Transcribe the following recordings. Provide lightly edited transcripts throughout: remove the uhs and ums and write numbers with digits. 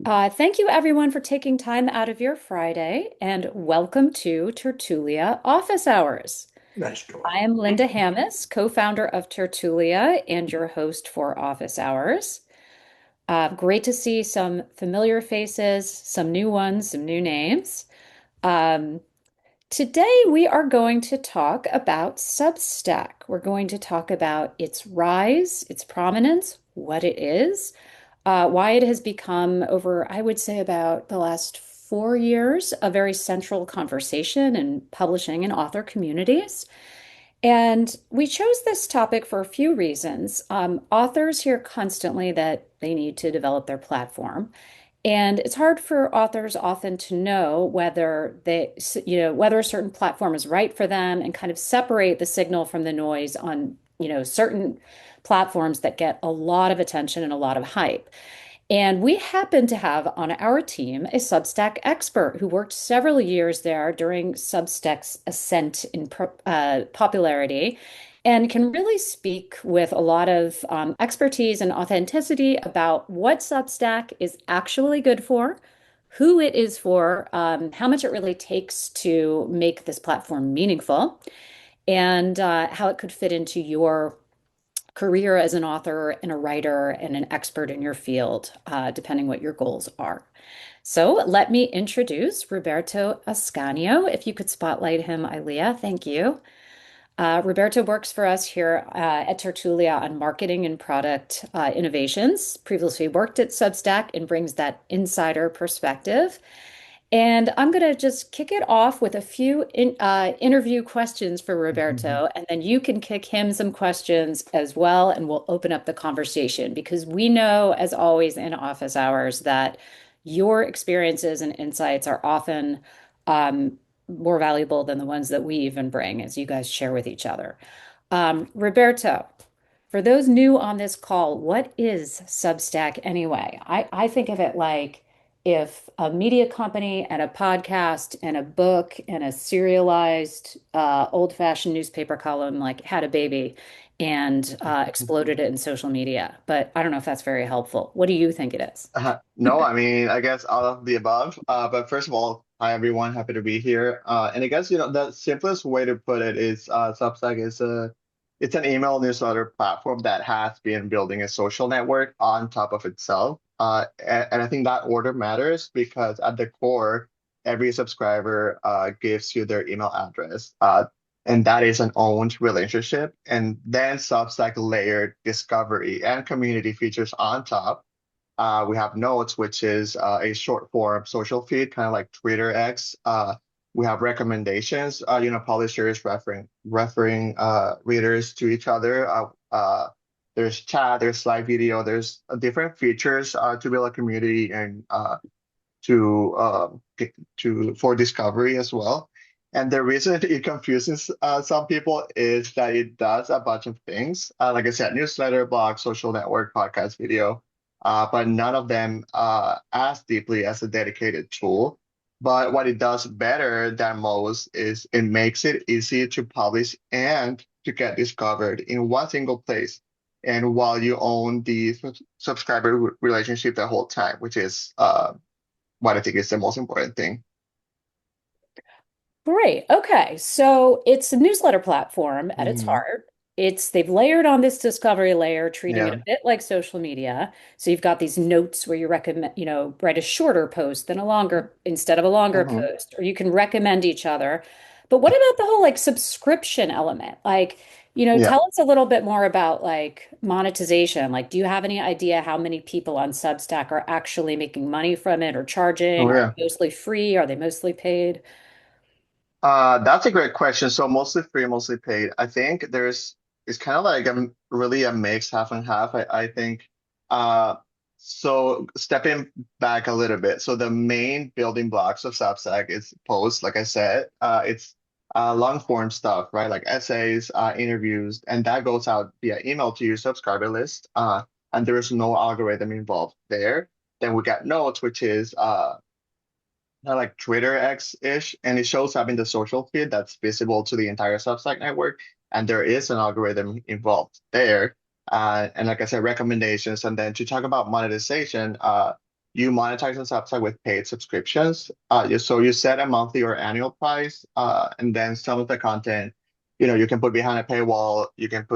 Thank you, everyone, for taking time out of your Friday, and welcome to Tertulia Office Hours. Nice going. I am Linda Hammis, co-founder of Tertulia and your host for Office Hours. Great to see some familiar faces, some new ones, some new names. Um, Today, we are going to talk about Substack. We're going to talk about its rise, its prominence, what it is, why it has become over, I would say, about the last 4 years, a very central conversation in publishing and author communities. And we chose this topic for a few reasons. Authors hear constantly that they need to develop their platform. And it's hard for authors often to know whether whether a certain platform is right for them and kind of separate the signal from the noise on, certain platforms that get a lot of attention and a lot of hype. And we happen to have on our team a Substack expert who worked several years there during Substack's ascent in popularity and can really speak with a lot of expertise and authenticity about what Substack is actually good for, who it is for, how much it really takes to make this platform meaningful, and how it could fit into your career as an author and a writer and an expert in your field, depending what your goals are. So let me introduce Roberto Ascanio. If you could spotlight him, Ilea, thank you. Roberto works for us here at Tertulia on marketing and product innovations. Previously worked at Substack and brings that insider perspective. And I'm going to just kick it off with a few interview questions for Mhm. Roberto, and then you can kick him some questions as well, and we'll open up the conversation because we know, as always in office hours, that your experiences and insights are often more valuable than the ones that we even bring as you guys share with each other. Roberto, for those new on this call, what is Substack anyway? I think of it like if a media company and a podcast and a book and a serialized old-fashioned newspaper column like had a baby and exploded it in social media. But I don't know if that's very helpful. What do you think it is? No, I mean, I guess all of the above. But first of all, hi everyone, happy to be here. And I guess the simplest way to put it is Substack is it's an email newsletter platform that has been building a social network on top of itself. And I think that order matters because at the core, every subscriber gives you their email address. And that is an owned relationship. And then Substack layered discovery and community features on top. We have Notes, which is a short form social feed, kind of like Twitter X. We have recommendations, publishers referring readers to each other. There's chat, there's live video, there's different features to build a community and to for discovery as well. And the reason it confuses some people is that it does a bunch of things. Like I said, newsletter, blog, social network, podcast, video, but none of them as deeply as a dedicated tool. But what it does better than most is it makes it easy to publish and to get discovered in one single place. And while you own the subscriber relationship the whole time, which is what I think is the most important thing. Great. Okay. So it's a newsletter platform at its Mhm. heart. They've layered on this discovery layer, treating it a Yeah. bit like social media. So you've got these notes where you recommend, write a shorter post than a longer instead of a longer Hmm. post, or you can recommend each other. But what about the whole like subscription element? Like, Yeah. tell us a little bit more about like monetization. Like, do you have any idea how many people on Substack are actually making money from it or charging? Oh, Are yeah. they mostly free? Are they mostly paid? That's a great question. So mostly free, mostly paid. I think it's kind of like really a mix, half and half. I think. Uh, so stepping back a little bit. So the main building blocks of Substack is posts, like I said. It's long form stuff, right? Like essays, interviews, and that goes out via email to your subscriber list. And there's no algorithm involved there. Then we got Notes, which is kind of like Twitter X-ish, and it shows up in the social feed that's visible to the entire Substack network. And there is an algorithm involved there. And like I said, recommendations. And then to talk about monetization, you monetize on Substack with paid subscriptions. So you set a monthly or annual price, and then some of the content, you can put behind a paywall. You can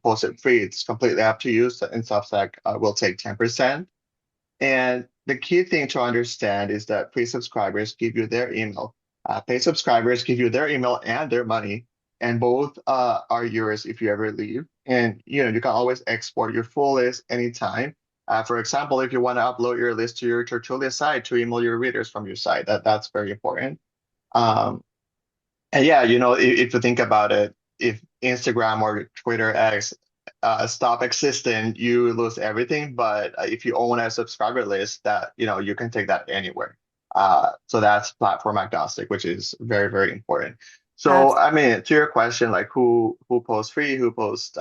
post it free. It's completely up to you. So in Substack, will take 10%. And the key thing to understand is that free subscribers give you their email. Paid subscribers give you their email and their money, and both are yours if you ever leave. And you can always export your full list anytime. For example, if you want to upload your list to your Tertulia site to email your readers from your site, that's very important. Um, and yeah, if you think about it, if Instagram or Twitter X stop existing, you lose everything. But if you own a subscriber list, that you can take that anywhere. So that's platform agnostic, which is very, very important. So I mean, to your question, like who posts free, who posts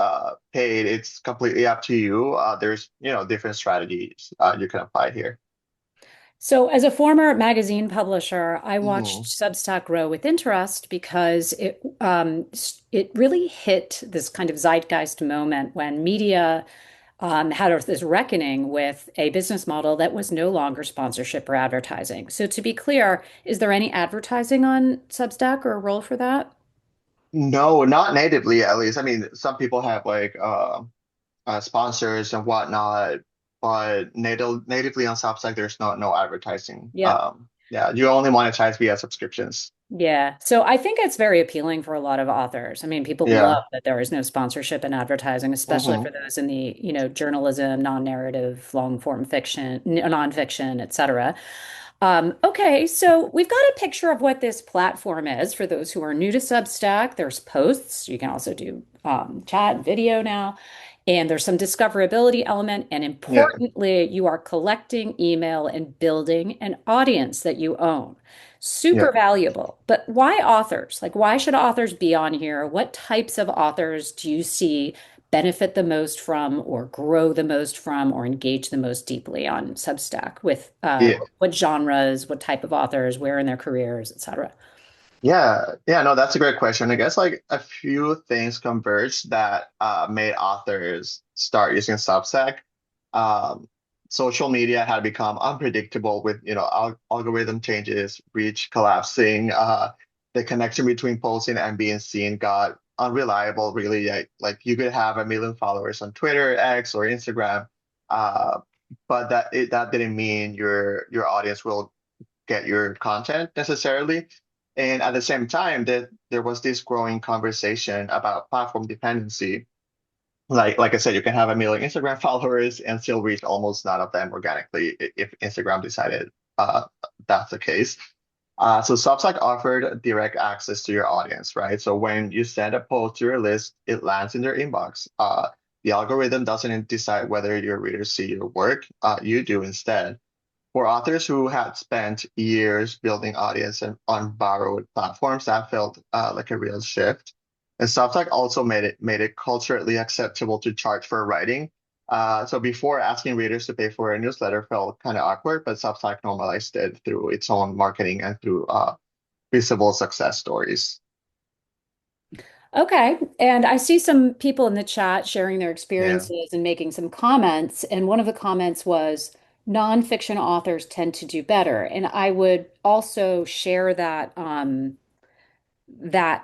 paid, it's completely up to you. There's different strategies you can apply here. So, as a former magazine publisher, I watched Hmm. Substack grow with interest because it really hit this kind of zeitgeist moment when media had this reckoning with a business model that was no longer sponsorship or advertising. So, to be clear, is there any advertising on Substack or a role for that? No, not natively at least. I mean, some people have like sponsors and whatnot, but natively on Substack, there's no advertising. Yep. Yeah, you only monetize via subscriptions. Yeah. So I think it's very appealing for a lot of authors. I mean, people love Yeah. that there is no sponsorship and advertising, especially for Hmm. those in the, journalism, non-narrative, long form fiction, nonfiction, et cetera. Okay, so we've got a picture of what this platform is for those who are new to Substack. There's posts. You can also do chat and video now. And there's some discoverability element. And Yeah. importantly, you are collecting email and building an audience that you own. Yeah. Super valuable. But why authors? Like, why should authors be on here? What types of authors do you see benefit the most from, or grow the most from, or engage the most deeply on Substack with Yeah. what genres, what type of authors, where in their careers, et cetera? Yeah, no, that's a great question. I guess like a few things converged that made authors start using Substack. Um, Social media had become unpredictable with, algorithm changes, reach collapsing. The connection between posting and being seen got unreliable, really. Like you could have 1 million followers on Twitter, X, or Instagram, uh, but that didn't mean your audience will get your content necessarily. And at the same time, that there was this growing conversation about platform dependency. Like I said, you can have 1 million Instagram followers and still reach almost none of them organically if Instagram decided uh, that's the case. So Substack offered direct access to your audience, right? So when you send a post to your list, it lands in their inbox. The algorithm doesn't decide whether your readers see your work. You do instead. For authors who had spent years building audience on borrowed platforms, that felt like a real shift. And Substack also made it culturally acceptable to charge for writing. So before, asking readers to pay for a newsletter felt kind of awkward, but Substack normalized it through its own marketing and through visible success stories. Okay. And I see some people in the chat sharing their Yeah. experiences and making some comments. And one of the comments was nonfiction authors tend to do better. And I would also share that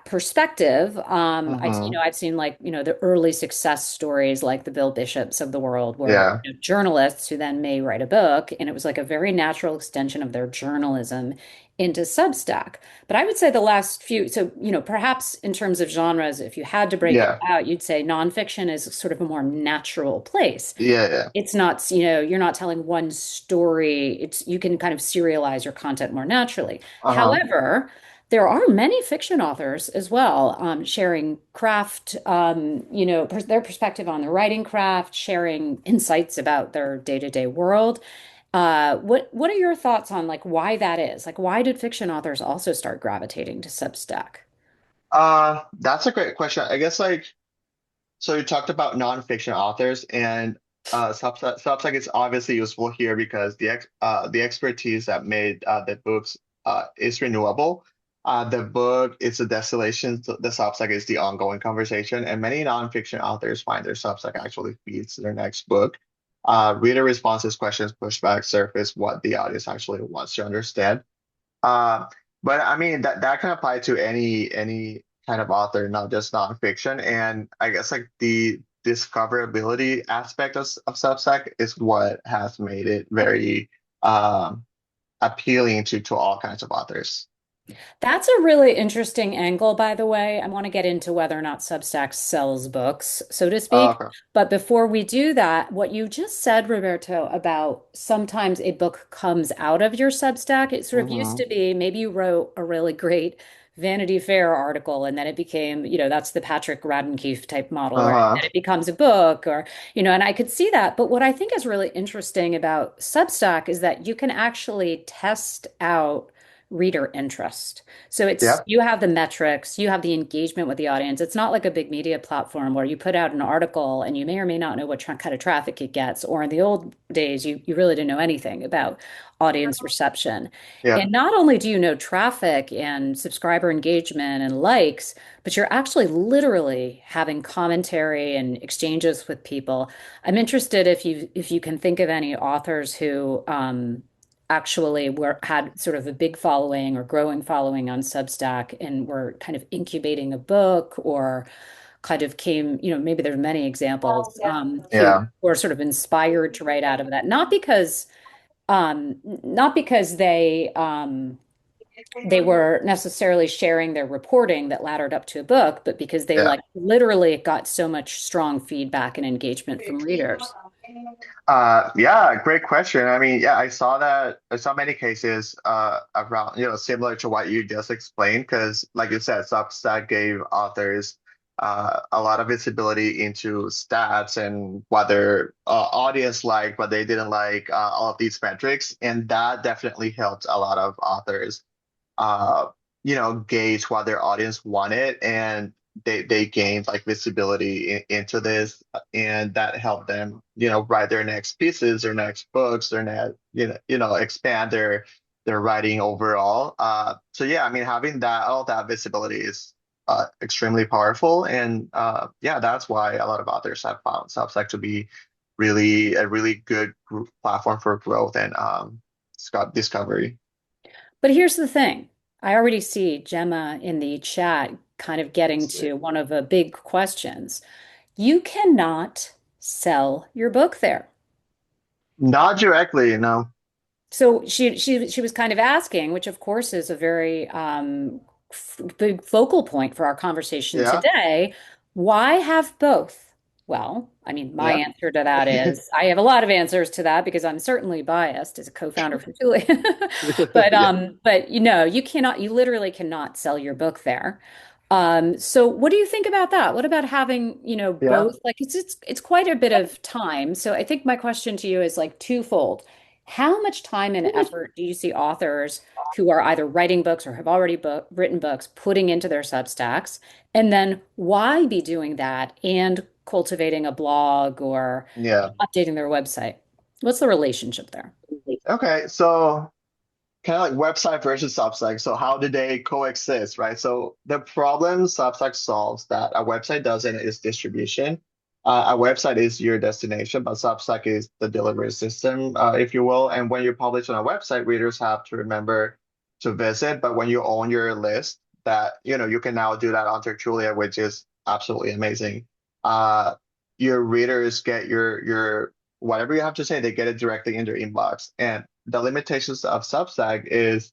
perspective. Hmm. I've seen like, the early success stories like the Bill Bishops of the world were Yeah. journalists who then may write a book, and it was like a very natural extension of their journalism into Substack. But I would say the last few, so, perhaps in terms of genres, if you had to break it Yeah. out, you'd say nonfiction is sort of a more natural place. Yeah. Yeah. It's not, you're not telling one story. You can kind of serialize your content more naturally. Uh-huh. However, there are many fiction authors as well, sharing craft, their perspective on the writing craft, sharing insights about their day-to-day world. What are your thoughts on like why that is? Like why did fiction authors also start gravitating to Substack? That's a great question. I guess like so you talked about nonfiction authors, and Substack is obviously useful here because the expertise that made the books is renewable. The book is a distillation. So the Substack is the ongoing conversation, and many nonfiction authors find their Substack actually feeds their next book. reader responses, questions, pushback, surface what the audience actually wants to understand. Uh, but I mean that can apply to any kind of author, not just nonfiction. And I guess like the discoverability aspect of Substack is what has made it very um, appealing to all kinds of authors. That's a really interesting angle, by the way. I want to get into whether or not Substack sells books, so to speak. Okay. But before we do that, what you just said, Roberto, about sometimes a book comes out of your Substack, it sort of used Hmm. to be maybe you wrote a really great Vanity Fair article and then it became, that's the Patrick Raddenkeefe type model, right? Uh-huh. Then it becomes a book or, and I could see that. But what I think is really interesting about Substack is that you can actually test out reader interest. So it's Yeah. you have the metrics, you have the engagement with the audience. It's not like a big media platform where you put out an article and you may or may not know what kind of traffic it gets. Or in the old days, you really didn't know anything about audience reception. Yeah. And not only do you know traffic and subscriber engagement and likes, but you're actually literally having commentary and exchanges with people. I'm interested if you can think of any authors who actually were had sort of a big following or growing following on Substack and were kind of incubating a book or kind of came, maybe there's many examples who Yeah. were sort of inspired to write out of that, not because they were necessarily sharing their reporting that laddered up to a book, but because they Yeah. like literally got so much strong feedback and engagement from readers. Yeah, great question. I mean, yeah, I saw that. I saw many cases around, similar to what you just explained, because like you said, Substack gave authors a lot of visibility into stats and whether audience liked, what they didn't like, all of these metrics, and that definitely helped a lot of authors uh, gauge what their audience wanted, and they gained like visibility into this, and that helped them, write their next pieces, their next books, their next, expand their writing overall. So yeah, I mean, having that all that visibility is extremely powerful, and yeah, that's why a lot of authors have found Substack to be really a really good platform for growth and discovery. But here's the thing. I already see Gemma in the chat kind of getting to one of the big questions. You cannot sell your book there. Not directly, So she was kind of asking, which of course is a very big focal point for our conversation Yeah, today. Why have both? Well, I mean, my yeah, answer to that is I have a lot of answers to that because I'm certainly biased as a co-founder for Julie. But yeah, you literally cannot sell your book there. So what do you think about that? What about having, yeah. both? Like it's quite a bit of time. So I think my question to you is like twofold. How much time and effort do you see authors who are either writing books or have already written books putting into their Substacks? And then why be doing that and cultivating a blog or Yeah. updating their website? What's the relationship there? Okay, so kind of like website versus Substack. So how do they coexist, right? So the problem Substack solves that a website doesn't is distribution. A website is your destination, but Substack is the delivery system, if you will. And when you publish on a website, readers have to remember to visit. But when you own your list, that you can now do that on Tertulia, which is absolutely amazing. Uh, your readers get your whatever you have to say, they get it directly in their inbox. And the limitations of Substack is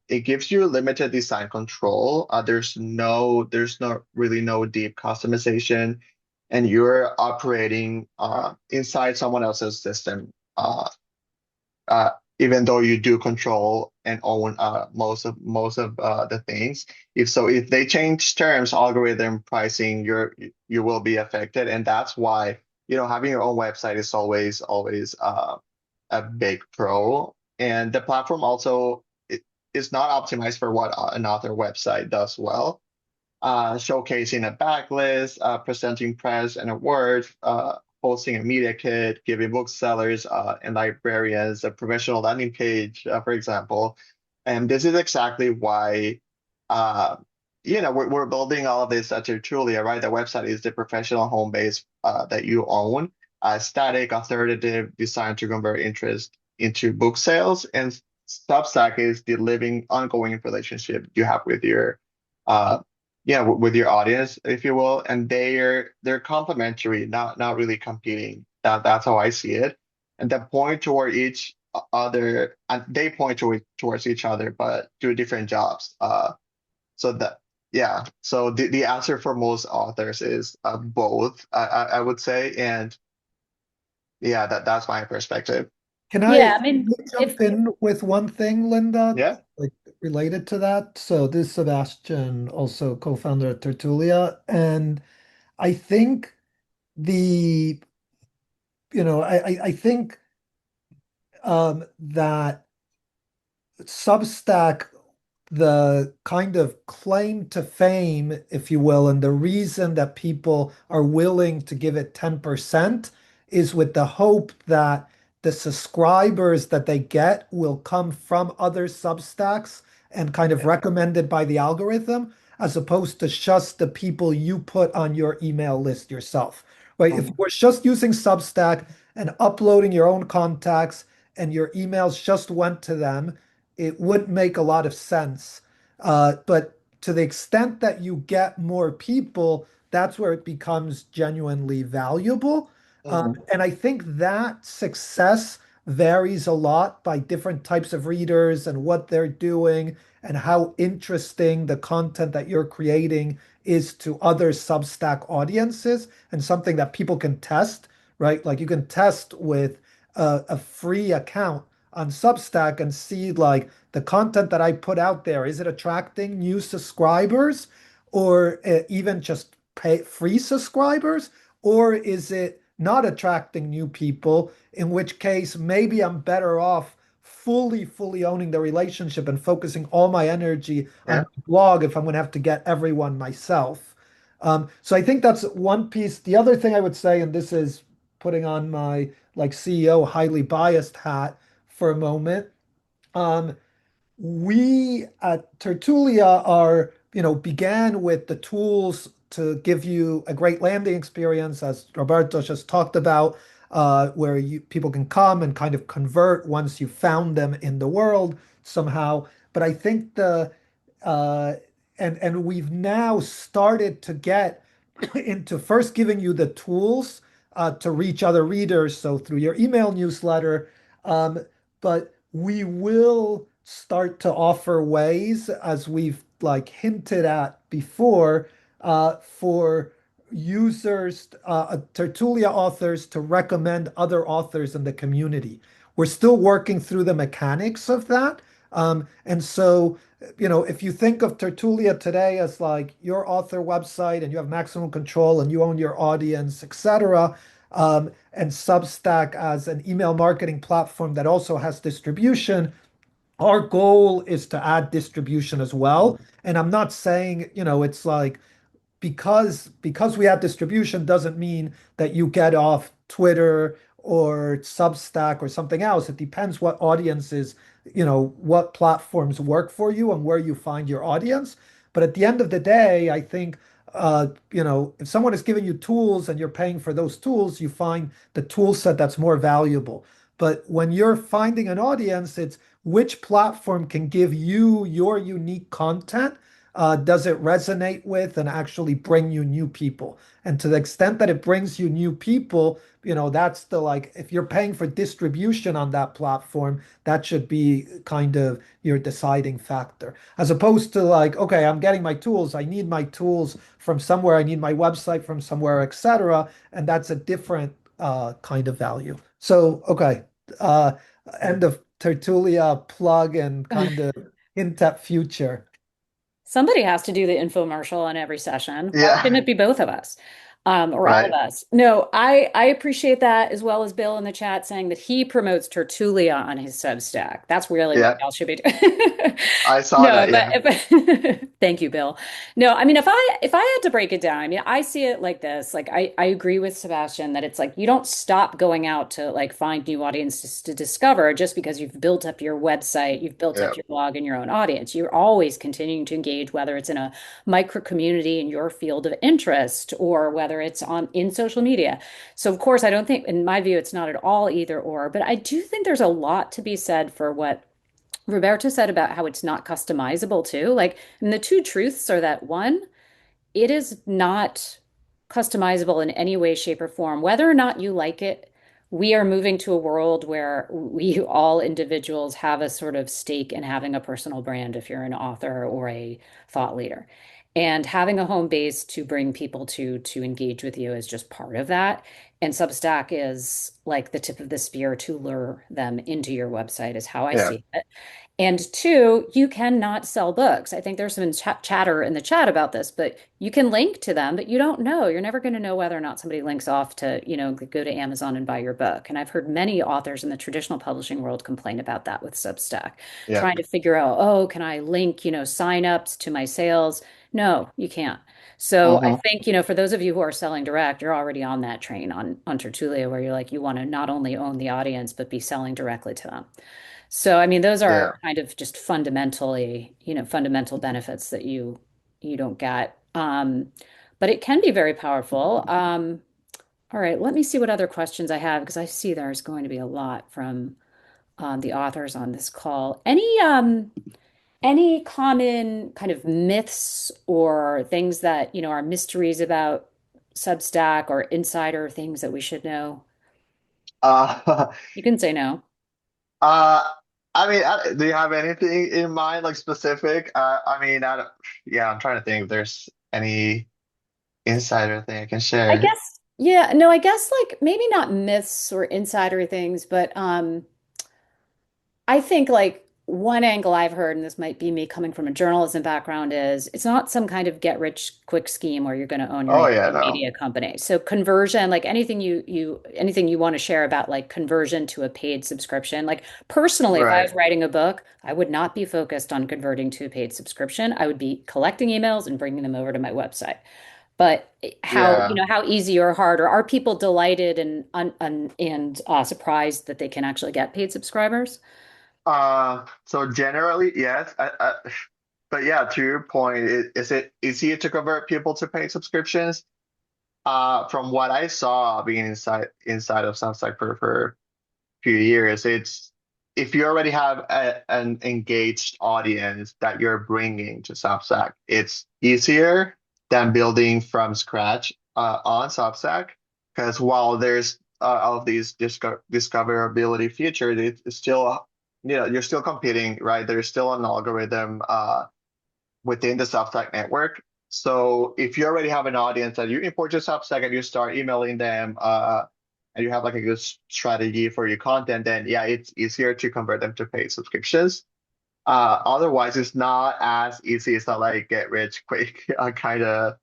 it gives you limited design control. There's no really no deep customization, and you're operating inside someone else's system. Uh, Even though you do control and own most of the things. If they change terms, algorithm, pricing, you will be affected, and that's why having your own website is always a big pro. And the platform also is not optimized for what an author website does well, showcasing a backlist, presenting press and awards, hosting a media kit, giving booksellers and librarians a professional landing page, for example. And this is exactly why, uh, we're building all of this at Tertulia, right? The website is the professional home base that you own. static, authoritative, designed to convert interest into book sales. And Substack is the living, ongoing relationship you have with your, uh, yeah, with your audience, if you will. And they're complementary, not really competing. That's how I see it. And they point toward each other, and they point towards each other, but do different jobs. So that yeah. So the answer for most authors is both, I would say, and yeah, that's my perspective. Yeah, I Can mean, I jump if in with one thing, Linda, Yeah. like related to that? So this is Sebastian, also co-founder at Tertulia, and I think the, I think that Substack, the kind of claim to fame, if you will, and the reason that people are willing to give it 10% is with the hope that the subscribers that they get will come from other Substacks and kind of Yeah. recommended by the algorithm, as opposed to just the people you put on your email list yourself. Right? If you Mhm. were just using Substack and uploading your own contacts and your emails just went to them, it wouldn't make a lot of sense. But to the extent that you get more people, that's where it becomes genuinely valuable. Mhm. And I think that success varies a lot by different types of readers and what they're doing and how interesting the content that you're creating is to other Substack audiences and something that people can test, right? Like you can test with a free account on Substack and see like the content that I put out there, is it attracting new subscribers or even just pay free subscribers? Or is it not attracting new people? In which case, maybe I'm better off fully owning the relationship and focusing all my energy on Yeah. my blog if I'm going to have to get everyone myself. So I think that's one piece. The other thing I would say, and this is putting on my like CEO highly biased hat for a moment. Um, we at Tertulia are, began with the tools to give you a great landing experience, as Roberto just talked about, where people can come and kind of convert once you found them in the world somehow. But I think uh, and we've now started to get into first giving you the tools to reach other readers, so through your email newsletter. Um, but we will start to offer ways, as we've like hinted at before, for users, Tertulia authors to recommend other authors in the community. We're still working through the mechanics of that. And so, if you think of Tertulia today as like your author website and you have maximum control and you own your audience, etc., and Substack as an email marketing platform that also has distribution, our goal is to add distribution as well. Mhm. And I'm not saying, it's like because we have distribution doesn't mean that you get off Twitter or Substack or something else. It depends what audiences, what platforms work for you and where you find your audience. But at the end of the day, I think if someone is giving you tools and you're paying for those tools, you find the tool set that's more valuable. But when you're finding an audience, it's which platform can give you your unique content, does it resonate with and actually bring you new people? And to the extent that it brings you new people, that's the like, if you're paying for distribution on that platform, that should be kind of your deciding factor. As opposed to like, okay, I'm getting my tools. I need my tools from somewhere. I need my website from somewhere, etc. And that's a different kind of value. So, okay, uh, Yeah. end of Tertulia plug and kind of hint at future. somebody has to do the infomercial on every session. Why Yeah. couldn't it be both of us? Or all of Right. us? No, I appreciate that, as well as Bill in the chat saying that he promotes Tertulia on his Substack. That's really what Yeah. y'all should be doing. I saw No, that. but, Yeah. thank you, Bill. No, I mean, if I had to break it down, I mean, I see it like this. Like I agree with Sebastian that it's like you don't stop going out to like find new audiences to discover just because you've built up your website, you've built Yeah. up your blog and your own audience. You're always continuing to engage, whether it's in a micro community in your field of interest or whether whether it's on in social media. So of course, I don't think, in my view, it's not at all either or, but I do think there's a lot to be said for what Roberto said about how it's not customizable too. Like, and the two truths are that one, it is not customizable in any way, shape, or form. Whether or not you like it, we are moving to a world where we all individuals have a sort of stake in having a personal brand if you're an author or a thought leader. And having a home base to bring people to engage with you is just part of that. And Substack is like the tip of the spear to lure them into your website, is how I Yeah. see it. And two, you cannot sell books. I think there's some chatter in the chat about this, but you can link to them, but you don't know. You're never going to know whether or not somebody links off to, go to Amazon and buy your book. And I've heard many authors in the traditional publishing world complain about that with Substack, Yeah. trying to figure out, oh, can I link, sign-ups to my sales? No, you can't. So I Hmm. think, for those of you who are selling direct, you're already on that train on Tertulia, where you're like, you want to not only own the audience, but be selling directly to them. So, I mean, those are Yeah. kind of just fundamentally, fundamental benefits that you don't get. But it can be very powerful. All right, let me see what other questions I have because I see there's going to be a lot from the authors on this call. Any common kind of myths or things that, are mysteries about Substack or insider things that we should know? Uh, You can say no. uh, I mean, do you have anything in mind, like specific? I mean, yeah, I'm trying to think if there's any insider thing I can I share. guess, yeah, no, I guess like maybe not myths or insider things, but I think like one angle I've heard, and this might be me coming from a journalism background, is it's not some kind of get rich quick scheme where you're going to own your Oh own yeah, no. media company. So conversion, like anything you want to share about like conversion to a paid subscription. Like personally, if I Right. was writing a book, I would not be focused on converting to a paid subscription. I would be collecting emails and bringing them over to my website. But how, Yeah. how easy or hard, or are people delighted and surprised that they can actually get paid subscribers? So generally, yes. But yeah, to your point, is it easier to convert people to paid subscriptions? From what I saw being inside of Substack for a few years, it's if you already have an engaged audience that you're bringing to Substack, it's easier than building from scratch on Substack. Because while there's all of these discoverability features, it's still, you're still competing, right? There's still an algorithm within the Substack network. So if you already have an audience that you import your Substack and you start emailing them, and you have like a good strategy for your content, then yeah, it's easier to convert them to paid subscriptions. Otherwise, it's not as easy. It's not like get rich quick. Kind of,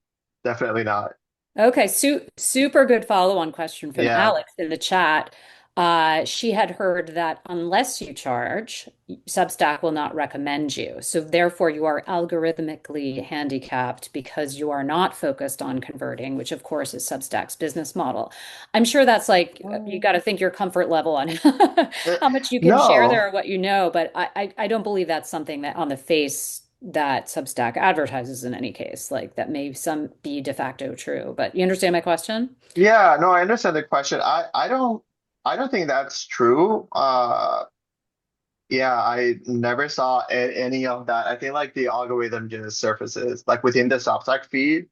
definitely not. Okay, super good follow-on question from Yeah. Alex in the chat. She had heard that unless you charge, Substack will not recommend you. So therefore, you are algorithmically handicapped because you are not focused on converting, which of course is Substack's business model. I'm sure that's like you got to think your comfort level on Uh, how much you can share no. there or what you know, but I don't believe that's something that on the face that Substack advertises in any case. Like that may some be de facto true, but you understand my question? Yeah, no, I understand the question. I don't think that's true. Yeah, I never saw any of that. I think like the algorithm just surfaces like within the Substack feed.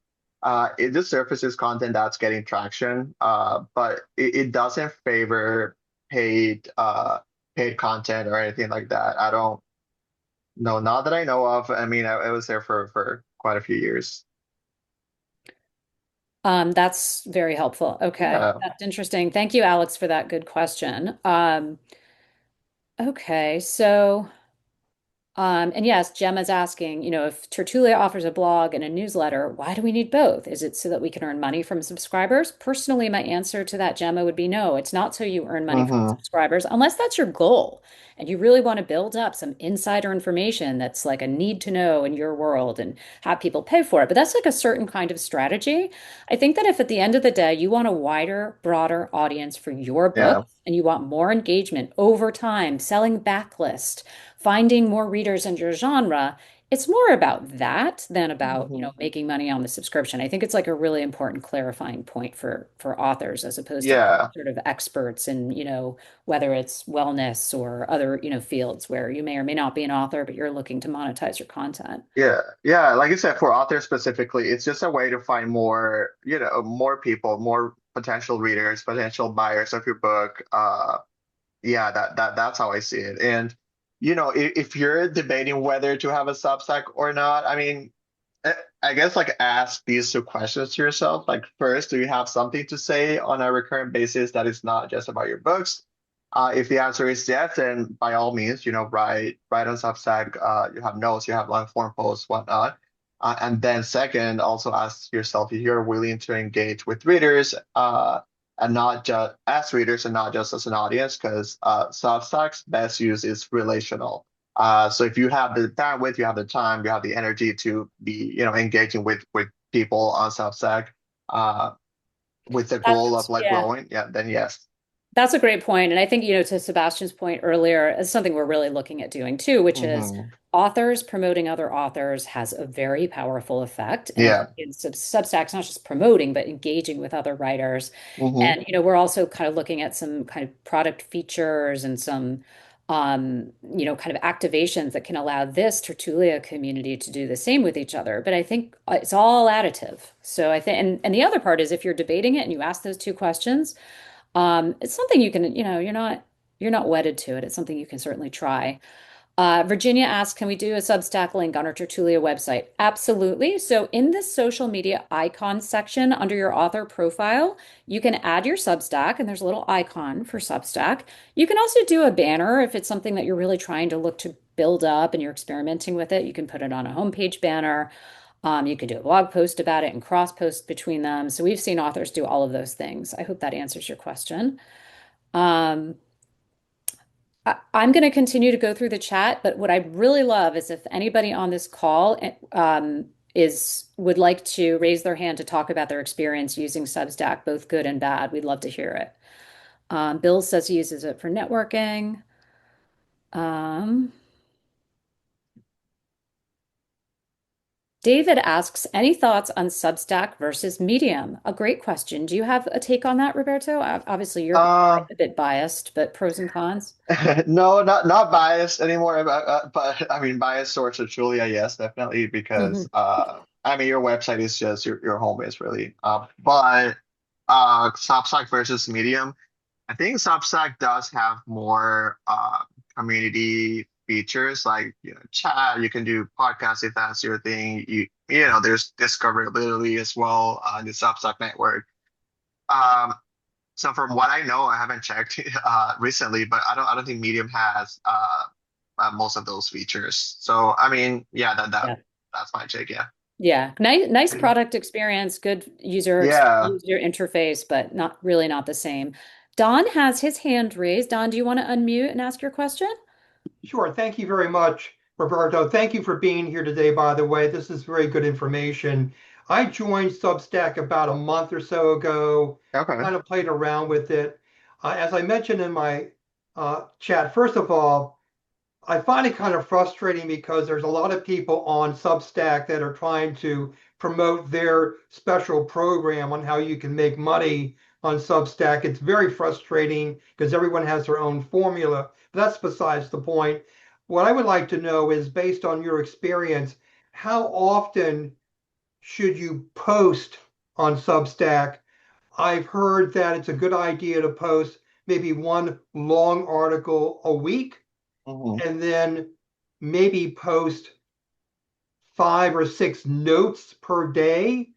It just surfaces content that's getting traction. But it doesn't favor paid paid content or anything like that. I don't know, not that I know of. I mean, I was there for quite a few years. That's very helpful. Okay, Yeah. that's interesting. Thank you, Alex, for that good question. Okay, so and yes, Gemma's asking, if Tertulia offers a blog and a newsletter, why do we need both? Is it so that we can earn money from subscribers? Personally, my answer to that, Gemma, would be no. It's not so you earn money from Hmm. subscribers, unless that's your goal and you really want to build up some insider information that's like a need to know in your world and have people pay for it. But that's like a certain kind of strategy. I think that if at the end of the day you want a wider, broader audience for your book, Yeah. and you want more engagement over time, selling backlist, finding more readers in your genre, it's more about that than about, Hmm. making money on the subscription. I think it's like a really important clarifying point for authors as opposed to Yeah. sort of experts in, whether it's wellness or other, fields where you may or may not be an author, but you're looking to monetize your content. Yeah, yeah. Like I said, for authors specifically, it's just a way to find more, more people, more potential readers, potential buyers of your book. Yeah, that's how I see it. And if you're debating whether to have a Substack or not, I mean, I I guess like ask these two questions to yourself. Like, first, do you have something to say on a recurrent basis that is not just about your books? If the answer is yes, then by all means, write on Substack. You have notes, you have long form posts, whatnot. And then second, also ask yourself if you're willing to engage with readers, and not just as readers and not just as an audience, because Substack's best use is relational. So if you have the bandwidth, you have the time, you have the energy to be, engaging with people on Substack, uh, with the goal of like Yeah. growing, yeah, then yes. That's a great point. And I think, to Sebastian's point earlier, it's something we're really looking at doing too, which is Hmm. authors promoting other authors has a very powerful effect. And I think Yeah. in Substack's not just promoting, but engaging with other writers. Hmm. And, we're also kind of looking at some kind of product features and some, kind of activations that can allow this Tertulia community to do the same with each other. But I think it's all additive. So I think, and the other part is if you're debating it and you ask those two questions, it's something you can, you're not wedded to it. It's something you can certainly try. Virginia asks, can we do a Substack link on our Tertulia website? Absolutely. So in this social media icon section under your author profile, you can add your Substack, and there's a little icon for Substack. You can also do a banner if it's something that you're really trying to look to build up and you're experimenting with it. You can put it on a homepage banner. You can do a blog post about it and cross post between them. So we've seen authors do all of those things. I hope that answers your question. Um, I'm going to continue to go through the chat, but what I'd really love is if anybody on this call is would like to raise their hand to talk about their experience using Substack, both good and bad. We'd love to hear it. Bill says he uses it for networking. Um, David asks, any thoughts on Substack versus Medium? A great question. Do you have a take on that, Roberto? Obviously, you're Uh, a bit biased, but pros and cons. no, not biased anymore, but I mean biased towards Julia, yes, definitely, because Mhm. I mean your website is just your home base really. But Substack versus Medium. I think Substack does have more community features like chat. You can do podcasts if that's your thing. There's discoverability as well on the Substack network. Um, so from what I know, I haven't checked recently, but I don't think Medium has most of those features. So I mean, yeah, Yeah. that's my take. Yeah. Yeah. Nice product experience, good Yeah. user interface, but not the same. Don has his hand raised. Don, do you want to unmute and ask your question? Sure. Thank you very much, Roberto. Thank you for being here today, by the way. This is very good information. I joined Substack about a month or so ago, Okay. kind of played around with it. As I mentioned in my chat, first of all, I find it kind of frustrating because there's a lot of people on Substack that are trying to promote their special program on how you can make money on Substack. It's very frustrating because everyone has their own formula. But that's besides the point. What I would like to know is based on your experience, how often should you post on Substack? I've heard that it's a good idea to post maybe one long article a week Hmm. and then maybe post 5 or 6 notes per day.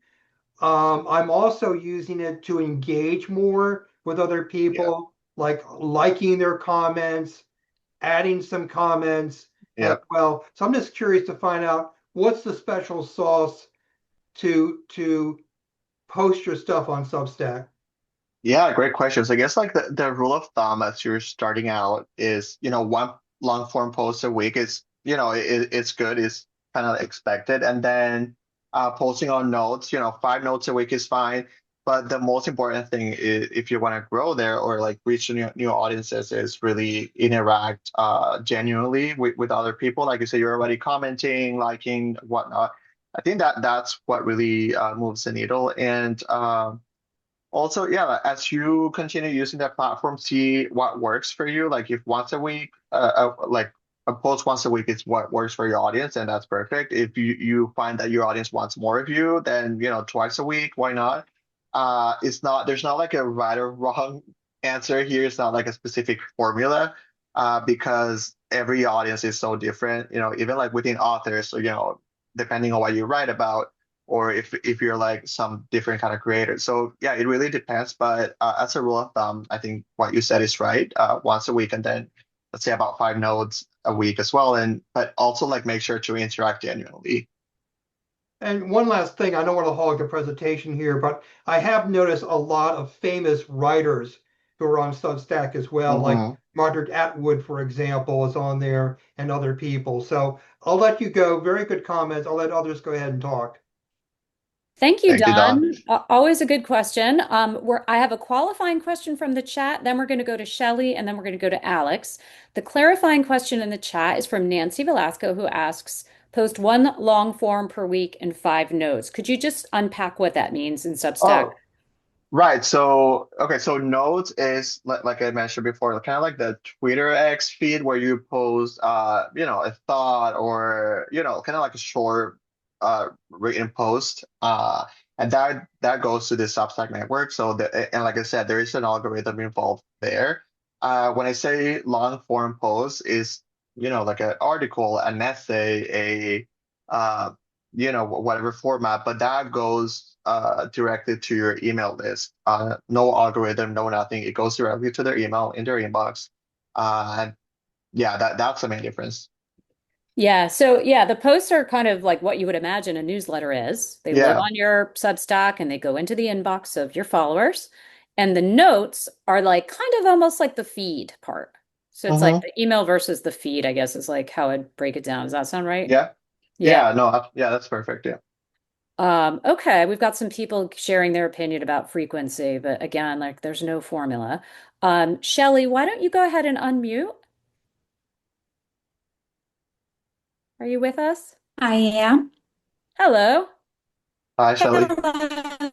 I'm also using it to engage more with other Yeah. people, like liking their comments, adding some comments as Yeah. well. So I'm just curious to find out what's the special sauce to post your stuff on Substack. Yeah, great questions. I guess like the rule of thumb as you're starting out is, one long form post a week is, it's good, it's kind of expected. And then posting on notes, 5 notes a week is fine. But the most important thing is if you want to grow there or like reach new audiences is really interact genuinely with other people. Like you say, you're already commenting, liking, whatnot. I think that's what really moves the needle. And also, yeah, as you continue using that platform, see what works for you. Like if once a week, like a post once a week is what works for your audience, and that's perfect. If you find that your audience wants more of you, then twice a week, why not? It's not there's not like a right or wrong answer here. It's not like a specific formula, because every audience is so different. Even like within authors, so depending on what you write about or if you're like some different kind of creator. So yeah, it really depends. But as a rule of thumb, I think what you said is right. Once a week, and then let's say about 5 nodes a week as well. And but also like make sure to interact genuinely. And one last thing, I don't want to hog the presentation here, but I have noticed a lot of famous writers who are on Substack as well, like Hmm. Margaret Atwood, for example, is on there, and other people. So I'll let you go. Very good comments. I'll let others go ahead and talk. Thank you, Thank you, Don. Don. Always a good question. I have a qualifying question from the chat, then we're going to go to Shelley, and then we're going to go to Alex. The clarifying question in the chat is from Nancy Velasco, who asks, post one long form per week and 5 nodes. Could you just unpack what that means in Substack? Oh, right. So, okay. So notes is like I mentioned before, kind of like the Twitter X feed where you post, a thought or, kind of like a short, written post. And that goes to the Substack network. And like I said, there is an algorithm involved there. When I say long form post is, like an article, an essay, whatever format, but that goes directly to your email list. No algorithm, no nothing. It goes directly to their email in their inbox. And yeah, that's the main difference. Yeah, so yeah, the posts are kind of like what you would imagine a newsletter is. They live Yeah. on your Substack and they go into the inbox of your followers. And the notes are like kind of almost like the feed part. So it's like Hmm. the email versus the feed, I guess, is like how I'd break it down. Does that sound right? Yeah. Yeah. Yeah. No. Yeah, that's perfect. Yeah. Okay, we've got some people sharing their opinion about frequency, but again, like there's no formula. Shelley, why don't you go ahead and unmute? Are you with us? I am. Hello. Hi, Shelley. Hello.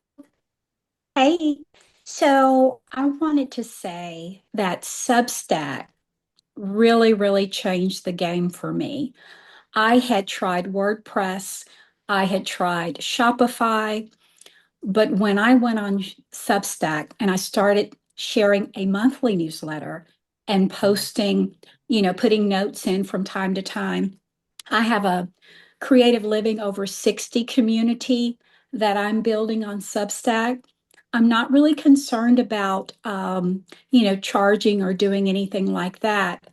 Hey. So I wanted to say that Substack really, really changed the game for me. I had tried WordPress, I had tried Shopify, but when I went on Substack and I started sharing a monthly newsletter and posting, putting notes in from time to time, I have a creative living over 60 community that I'm building on Substack. I'm not really concerned about, charging or doing anything like that.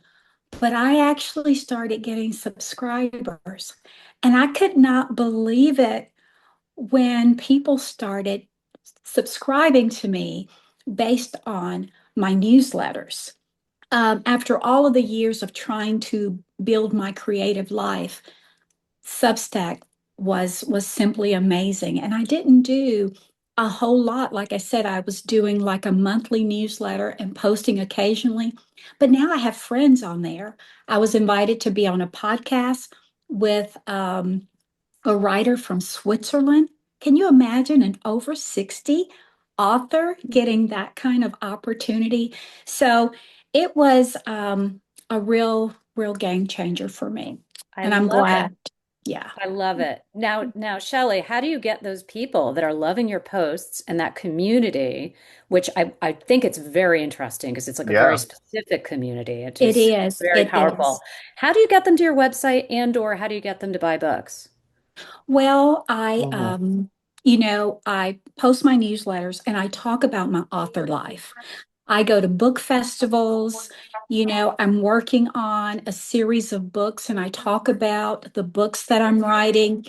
But I actually started getting subscribers. And I could not believe it when people started subscribing to me based on my newsletters. After all of the years of trying to build my creative life, Substack was simply amazing. And I didn't do a whole lot. Like I said, I was doing like a monthly newsletter and posting occasionally. But now I have friends on there. I was invited to be on a podcast with a writer from Switzerland. Can you imagine an over 60 author getting that kind of opportunity? So it was a real game changer for me. I And I'm love it. glad. Yeah. I love it. Now, Shelley, how do you get those people that are loving your posts and that community, which I think it's very interesting because it's like a very Yeah. specific community. It It is is. very It powerful. is. How do you get them to your website and or how do you get them to buy books? Well, Hmm. I post my newsletters and I talk about my author life. I go to book festivals. I'm working on a series of books and I talk about the books that I'm writing.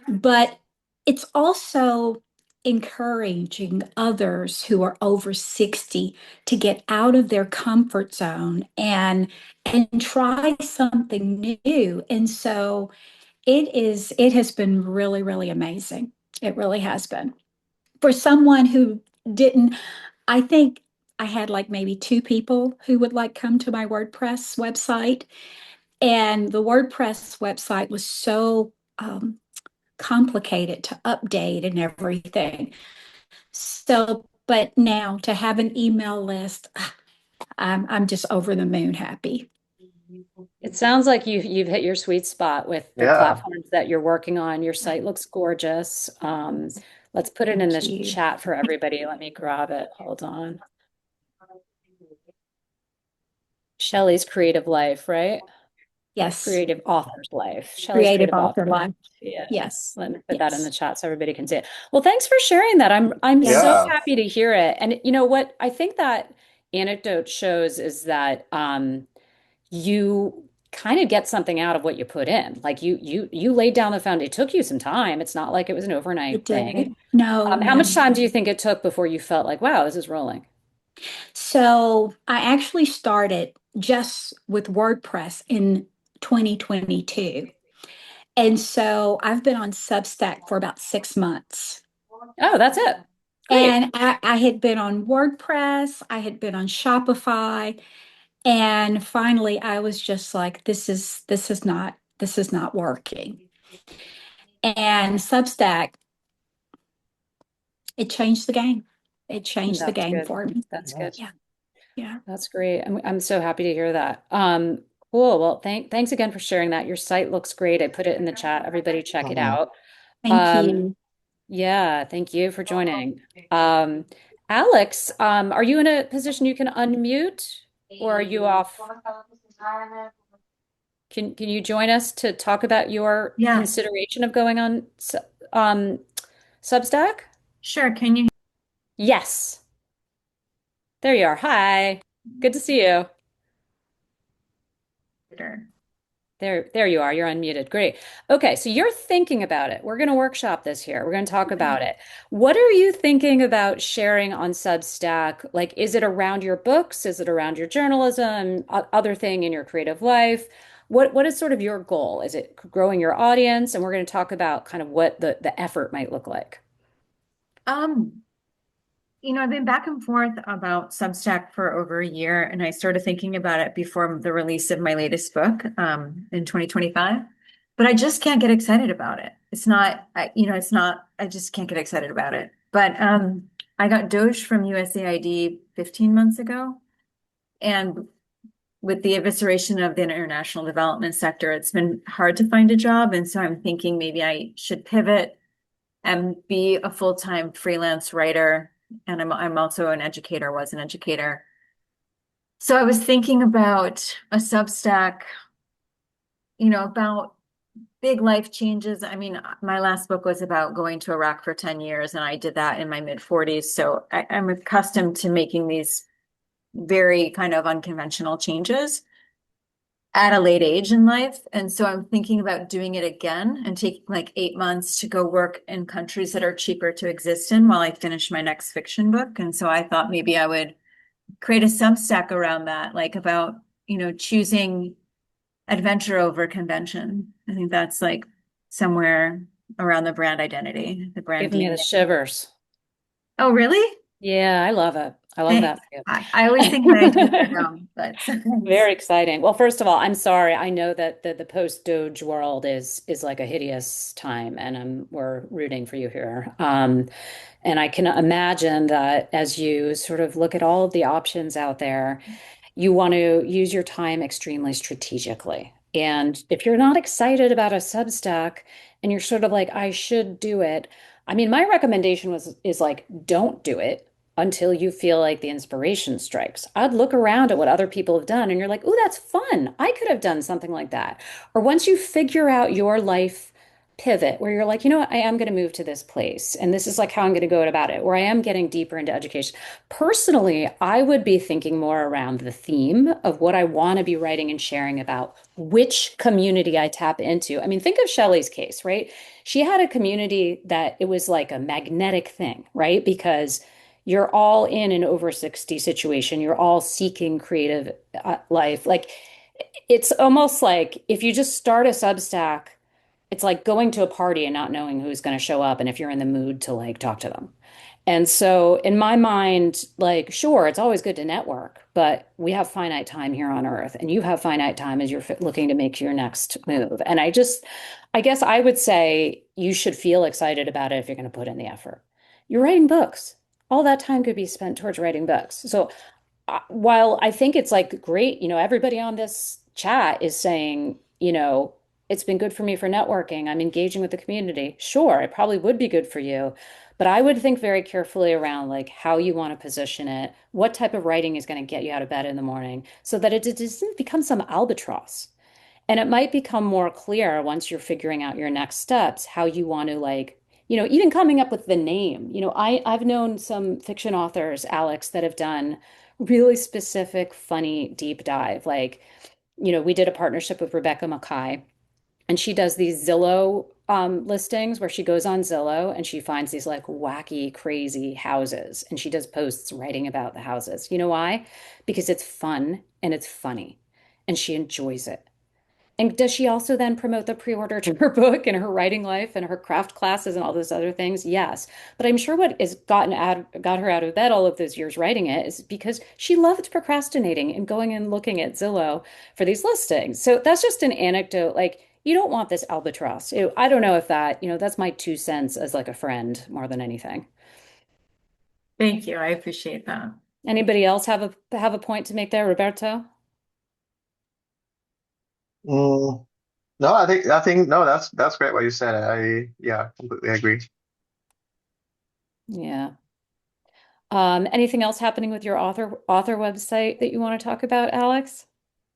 But it's also encouraging others who are over 60 to get out of their comfort zone and try something new. And so it has been really, really amazing. It really has been. For someone who didn't, I think I had like maybe two people who would like come to my WordPress website. And the WordPress website was so complicated to update and everything. So, but now to have an email list, I'm just over the moon happy. It sounds like you've hit your sweet spot with the Yeah. platforms that you're working on. Your site looks gorgeous. Let's put it in Thank the you. chat for everybody. Let me grab it. Hold on. Shelley's creative life, right? Yes, Creative author's life. Shelley's creative creative author author. life. Yes. Yes, Let me put that in the yes, chat so everybody can see it. Well, thanks for sharing that. I'm so yes. Yeah. happy to hear it. And you know what I think that anecdote shows is that you kind of get something out of what you put in. Like you laid down the foundation. It took you some time. It's not like it was an It overnight thing. did. No, How much no. time do you think it took before you felt like, wow, this is rolling? So I actually started just with WordPress in 2022. And so I've been on Substack for about 6 months. Oh, that's it. Great. And I had been on WordPress, I had been on Shopify, and finally I was just like, this is not working. And Substack, it changed the game. It changed the That's game good. for me. That's good. Nice. Yeah, yeah. That's great. I'm so happy to hear that. Cool. Well, thanks again for sharing that. Your site looks great. I put it in the chat. Everybody check it Mhm. out. Thank Um, you. yeah, thank you for joining. Um, Alex, are you in a position you can unmute or are you off? Can you join us to talk about your Yeah, consideration of going on um, Substack? sure. Can you Yes. There you are. Hi. Good to see you. hear? There you are. You're unmuted. Great. Okay, so you're thinking about it. We're going to workshop this here. We're going to talk about it. What are you thinking about sharing on Substack? Like, is it around your books? Is it around your journalism? Other thing in your creative life? What is sort of your goal? Is it growing your audience? And we're going to talk about kind of what the effort might look like. Um, I've been back and forth about Substack for over a year, and I started thinking about it before the release of my latest book, in 2025. But I just can't get excited about it. It's not, it's not, I just can't get excited about it. But I got Doge from USAID 15 months ago, and with the evisceration of the international development sector, it's been hard to find a job. And so I'm thinking maybe I should pivot and be a full-time freelance writer. And I'm also an educator, was an educator. So I was thinking about a Substack, about big life changes. I mean, my last book was about going to Iraq for 10 years, and I did that in my mid 40s. So I'm accustomed to making these very kind of unconventional changes at a late age in life. And so I'm thinking about doing it again and taking like 8 months to go work in countries that are cheaper to exist in while I finish my next fiction book. And so I thought maybe I would create a Substack around that, like about, choosing adventure over convention. I think that's like somewhere around the brand identity, the brand Giving me the DNA. shivers. Oh, really? Yeah, I love it. I love that Thanks. for I always think my ideas are you. dumb, but sometimes. Very exciting. Well, first of all, I'm sorry. I know that the post Doge world is like a hideous time, and we're rooting for you here. And I can imagine that as you sort of look at all of the options out there, you want to use your time extremely strategically. And if you're not excited about a Substack and you're sort of like, I should do it, I mean, my recommendation is like, don't do it until you feel like the inspiration strikes. I'd look around at what other people have done and you're like, oh, that's fun. I could have done something like that. Or once you figure out your life pivot where you're like, you know what, I am going to move to this place and this is like how I'm going to go about it, where I am getting deeper into education. Personally, I would be thinking more around the theme of what I want to be writing and sharing about, which community I tap into. I mean, think of Shelley's case, right? She had a community that it was like a magnetic thing, right? Because you're all in an over 60 situation, you're all seeking creative life. Like it's almost like if you just start a Substack, it's like going to a party and not knowing who's going to show up and if you're in the mood to like talk to them. And so, in my mind, like, sure, it's always good to network, but we have finite time here on Earth, and you have finite time as you're looking to make your next move. And I guess I would say you should feel excited about it if you're going to put in the effort. You're writing books. All that time could be spent towards writing books. So, while I think it's like great, everybody on this chat is saying, it's been good for me for networking. I'm engaging with the community. Sure, it probably would be good for you, but I would think very carefully around like how you want to position it, what type of writing is going to get you out of bed in the morning so that it doesn't become some albatross. And it might become more clear once you're figuring out your next steps, how you want to like, even coming up with the name. I've known some fiction authors, Alex, that have done really specific, funny deep dive. Like, we did a partnership with Rebecca Mackay, and she does these Zillow listings where she goes on Zillow and she finds these like wacky, crazy houses, and she does posts writing about the houses. You know why? Because it's fun and it's funny, and she enjoys it. And does she also then promote the pre-order to her book and her writing life and her craft classes and all those other things? Yes. But I'm sure what has got her out of bed all of those years writing it is because she loved procrastinating and going and looking at Zillow for these listings. So that's just an anecdote. Like, you don't want this albatross. I don't know if that's my 2 cents as like a friend more than anything. Thank you. I appreciate that. Anybody else have a point to make there, Roberto? Mm, no, I think no, that's great what you said. I yeah, completely agree. Yeah. Anything else happening with your author website that you want to talk about, Alex,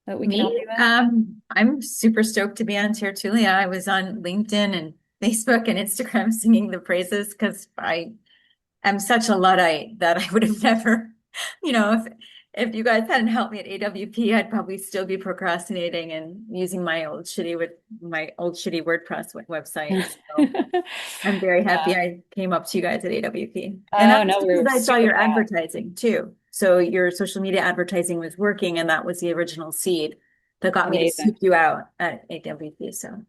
that we can help Me, you with? I'm super stoked to be on Tertulia. I was on LinkedIn and Facebook and Instagram singing the praises because I'm such a Luddite that I would have never, if you guys hadn't helped me at AWP, I'd probably still be procrastinating and using my old shitty WordPress website. So I'm very happy Yeah. I came up to you guys at AWP. And Oh, that's no, because we're I saw super your glad. advertising too. So your social media advertising was working, and that was the original seed that got me to Amazing. seek you out at AWP. So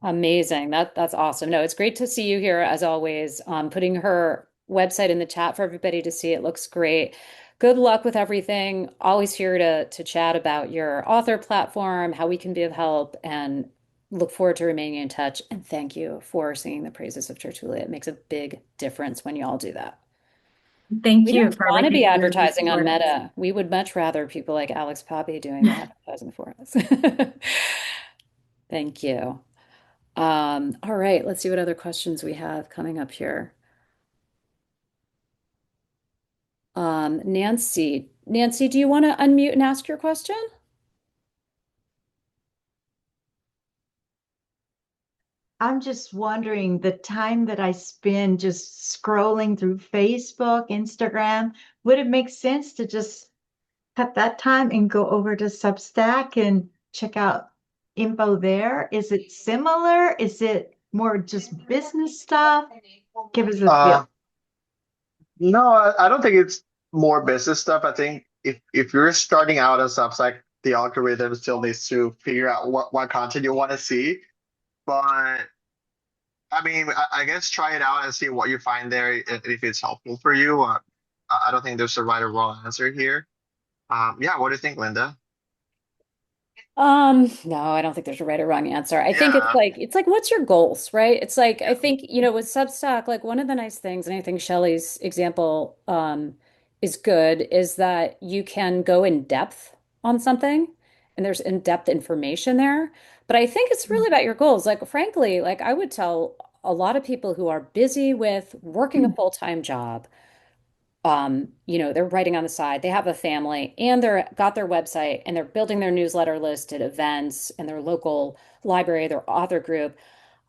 Amazing. That's awesome. No, it's great to see you here as always. Putting her website in the chat for everybody to see. It looks great. Good luck with everything. Always here to chat about your author platform, how we can be of help, and look forward to remaining in touch. And thank you for singing the praises of Tertulia. It makes a big difference when you all do that. thank We you don't for want to be everything you do to advertising on support us. Meta. We would much rather people like Alex Poppy doing the advertising for us. Thank you. All right, let's see what other questions we have coming up here. Nancy. Nancy, do you want to unmute and ask your question? I'm just wondering the time that I spend just scrolling through Facebook, Instagram, would it make sense to just cut that time and go over to Substack and check out info there? Is it similar? Is it more just business stuff? Give us a feel. Uh, no, I don't think it's more business stuff. I think if you're starting out on Substack, the algorithm still needs to figure out what content you want to see. But I mean, I guess try it out and see what you find there, if it's helpful for you. I don't think there's a right or wrong answer here. Yeah, what do you think, Linda? No, I don't think there's a right or wrong answer. I think it's Yeah. like what's your goals, right? It's like I think, with Substack, like one of the nice things, and I think Shelley's example is good, is that you can go in depth on something and there's in-depth information there. But I think it's really about your goals. Like frankly, like I would tell a lot of people who are busy with working a full-time job, they're writing on the side, they have a family, and they're got their website and they're building their newsletter list at events and their local library, their author group.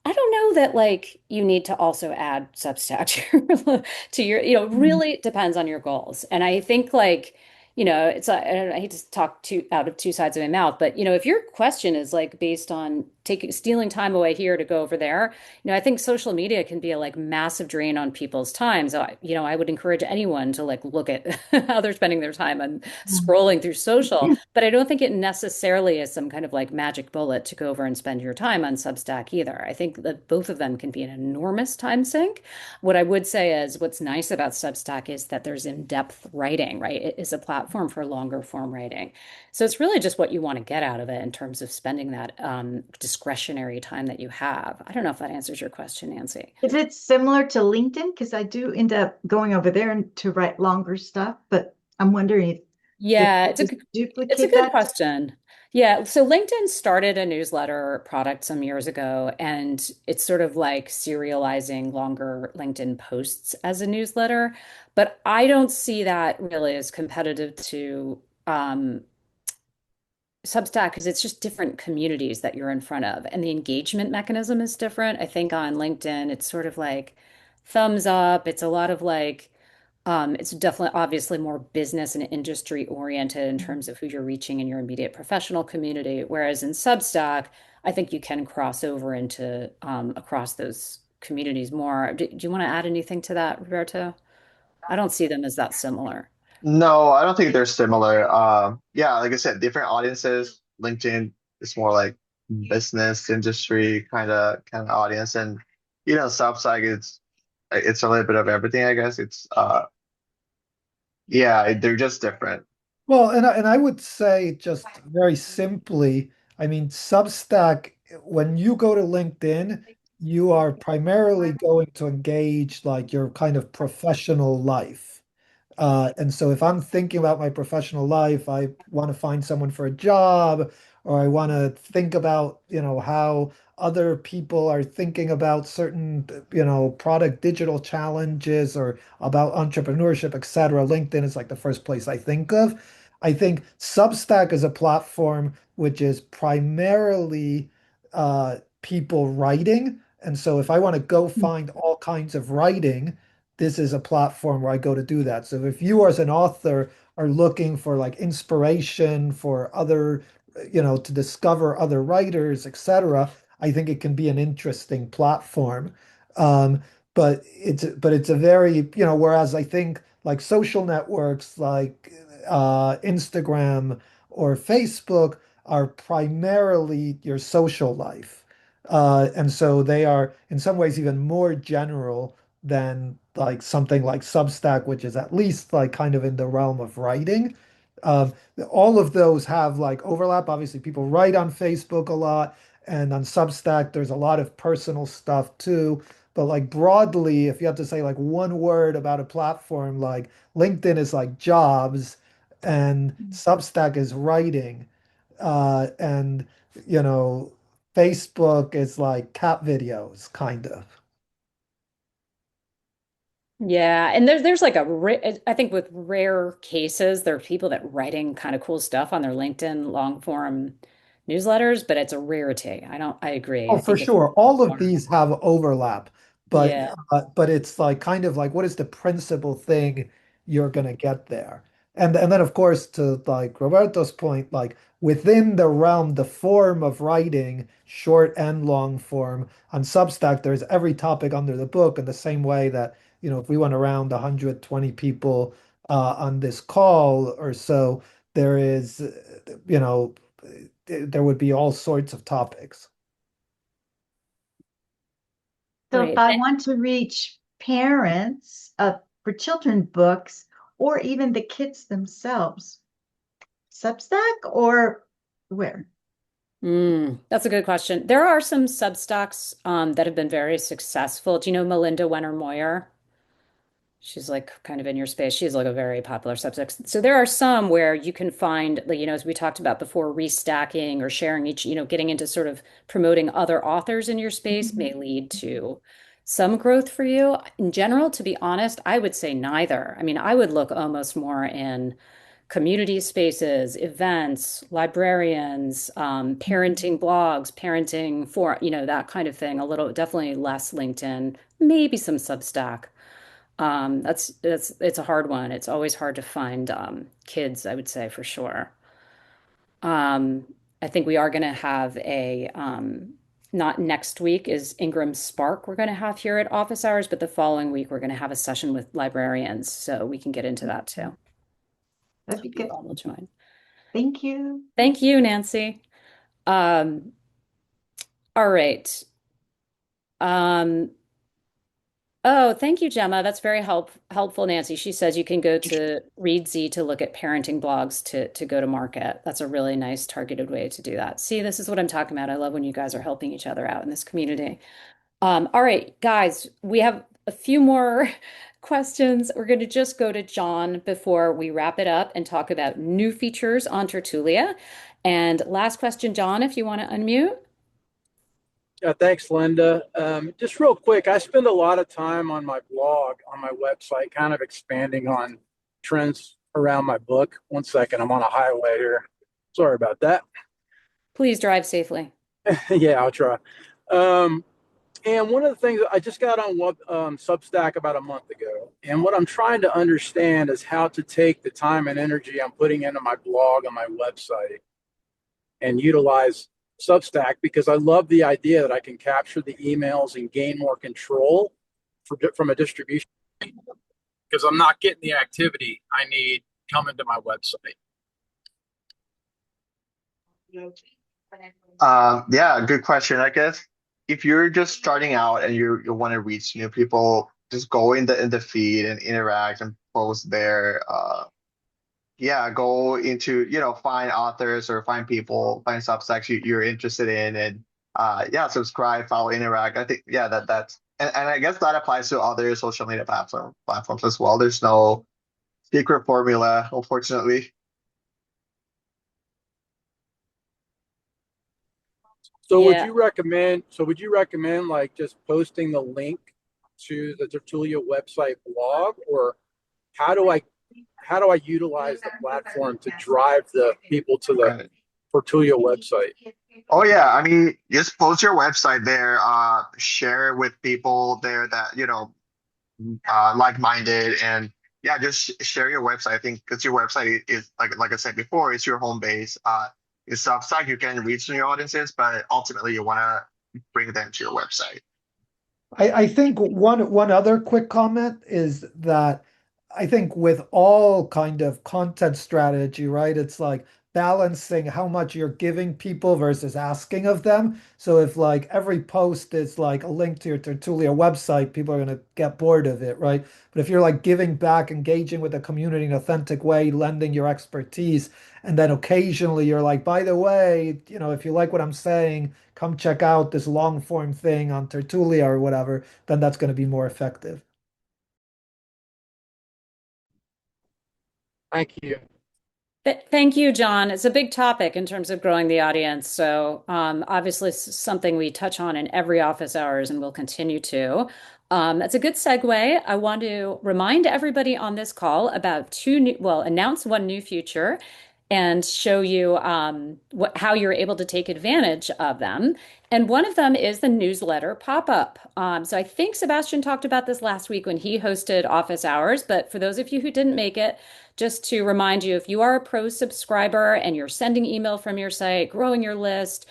I don't know that like you need to also add Substack to your, it really depends on your goals. And I think like it's I hate to talk out of two sides of my mouth, but if your question is like based on taking stealing time away here to go over there, I think social media can be a like massive drain on people's time. So I would encourage anyone to like look at how they're spending their time and scrolling through social, but I don't think it necessarily is some kind of like magic bullet to go over and spend your time on Substack either. I think that both of them can be an enormous time sink. What I would say is what's nice about Substack is that there's in-depth writing, right? It is a platform for longer form writing. So it's really just what you want to get out of it in terms of spending that discretionary time that you have. I don't know if that answers your question, Nancy. Is it similar to LinkedIn? Because I do end up going over there and to write longer stuff, but I'm wondering if does Yeah, it just it's a duplicate good that? question. Yeah, so LinkedIn started a newsletter product some years ago, and it's sort of like serializing longer LinkedIn posts as a newsletter. But I don't see that really as competitive to Substack because it's just different communities that you're in front of, and the engagement mechanism is different. I think on LinkedIn, it's sort of like thumbs up. It's a lot of like, it's definitely obviously more business and industry oriented in terms of who you're reaching in your immediate professional community. Whereas in Substack, I think you can cross over into across those communities more. Do you want to add anything to that, Roberto? I don't see them as that similar. No, I don't think they're similar. Yeah, like I said, different audiences. LinkedIn is more like business industry kind of audience, and Substack it's a little bit of everything, I guess. Yeah, they're just different. Well, and I would say just very simply, I mean, Substack, when you go to LinkedIn, you are primarily going to engage like your kind of professional life. And so if I'm thinking about my professional life, I want to find someone for a job, or I want to think about, how other people are thinking about certain, product digital challenges or about entrepreneurship, et cetera. LinkedIn is like the first place I think of. I think Substack is a platform which is primarily people writing. And so if I want to go find all kinds of writing, this is a platform where I go to do that. So if you as an author are looking for like inspiration for other, to discover other writers, etc., I think it can be an interesting platform. Um, but it's a very, whereas I think like social networks like Instagram or Facebook are primarily your social life. And so they are in some ways even more general than like something like Substack, which is at least like kind of in the realm of writing. Um, all of those have like overlap. Obviously, people write on Facebook a lot, and on Substack, there's a lot of personal stuff too. But like broadly, if you have to say like one word about a platform, like LinkedIn is like jobs, and Substack is writing, and you know, Facebook is like cat videos, kind of. Yeah, and there's like I think with rare cases, there are people that writing kind of cool stuff on their LinkedIn long form newsletters, but it's a rarity. I agree. Oh, I for think it's sure. All of more. these have overlap, but Yeah. but it's like kind of like what is the principal thing you're gonna get there? And then of course to like Roberto's point, like within the realm, the form of writing, short and long form, on Substack, there's every topic under the book in the same way that, if we went around 120 people on this call or so, there is, there would be all sorts of topics. So if Great. I want to reach parents for children books or even the kids themselves, Substack or where? That's a good question. There are some Substacks that have been very successful. Do you know Melinda Wenner Moyer? She's like kind of in your space. She's like a very popular subject. So there are some where you can find, like, as we talked about before, restacking or sharing each, getting into sort of promoting other authors in your space may lead to some growth for you. In general, to be honest, I would say neither. I mean, I would look almost more in community spaces, events, librarians, parenting blogs, parenting for, that kind of thing. A little, definitely less LinkedIn, maybe some Substack. That's it's a hard one. It's always hard to find kids, I would say for sure. Um, I think we are going to have a not next week is Ingram Spark we're going to have here at office hours, but the following week we're going to have a session with librarians, so we can get into that too. That'd be Hope you good. all will join. Thank you. Thank you, Nancy. Um, all right. Um, Oh, thank you, Gemma. That's very helpful, Nancy. She says you can go to ReadZ to look at parenting blogs to go to market. That's a really nice targeted way to do that. See, this is what I'm talking about. I love when you guys are helping each other out in this community. All right, guys, we have a few more questions. We're going to just go to John before we wrap it up and talk about new features on Tertulia. And last question, John, if you want to unmute. Thanks, Linda. Just real quick, I spend a lot of time on my blog, on my website, kind of expanding on trends around my book. One second, I'm on a highway here. Sorry about that. Please drive safely. Yeah, I'll try. Um, and one of the things I just got on Substack about a month ago, and what I'm trying to understand is how to take the time and energy I'm putting into my blog on my website and utilize Substack, because I love the idea that I can capture the emails and gain more control from a distribution, because I'm not getting the activity I need coming to my website. Yeah, good question. I guess if you're just starting out and you want to reach new people, just go in the feed and interact and post there. Yeah, go into, find authors or find people, find subsects you're interested in, and yeah, subscribe, follow, interact. I think yeah, and I guess that applies to other social media platforms as well. There's no secret formula, unfortunately. So would Yeah. you recommend? So would you recommend like just posting the link to the Tertulia website blog, or how do I how do I utilize the platform to drive the people to the Right. Tertulia website? Oh yeah, I mean, just post your website there, share with people there that, like-minded, and yeah, just share your website. I think because your website is like I said before, it's your home base. It's Substack, you can reach new audiences, but ultimately you want to bring them to your website. I think one other quick comment is that I think with all kind of content strategy, right? It's like balancing how much you're giving people versus asking of them. So if like every post is like a link to your Tertulia website, people are going to get bored of it, right? But if you're like giving back, engaging with the community in an authentic way, lending your expertise, and then occasionally you're like, by the way, if you like what I'm saying, come check out this long form thing on Tertulia or whatever, then that's going to be more effective. Thank you. Thank you, John. It's a big topic in terms of growing the audience. So, obviously, it's something we touch on in every office hours and will continue to. That's a good segue. I want to remind everybody on this call about announce one new feature and show you how you're able to take advantage of them. And one of them is the newsletter pop-up. So I think Sebastian talked about this last week when he hosted office hours, but for those of you who didn't make it, just to remind you, if you are a pro subscriber and you're sending email from your site, growing your list,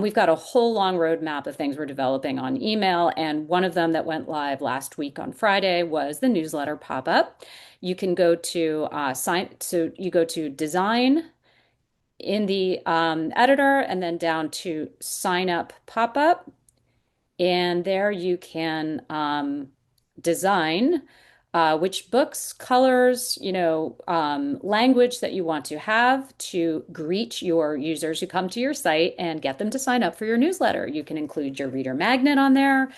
we've got a whole long roadmap of things we're developing on email. And one of them that went live last week on Friday was the newsletter pop-up. You can go to so you go to design in the editor and then down to sign up pop-up. And there you can design which books, colors, language that you want to have to greet your users who come to your site and get them to sign up for your newsletter. You can include your reader magnet on there.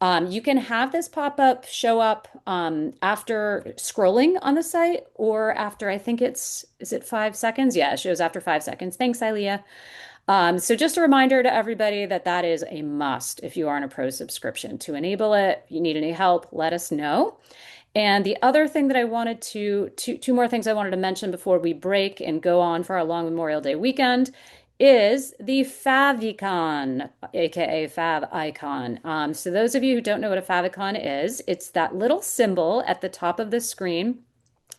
You can have this pop-up show up after scrolling on the site or after, I think is it 5 seconds? Yeah, it shows after 5 seconds. Thanks, Ilea. So just a reminder to everybody that that is a must if you are on a pro subscription. To enable it, if you need any help, let us know. And the other thing that I wanted two more things I wanted to mention before we break and go on for our long Memorial Day weekend is the favicon, aka Fav icon. So those of you who don't know what a favicon is, it's that little symbol at the top of the screen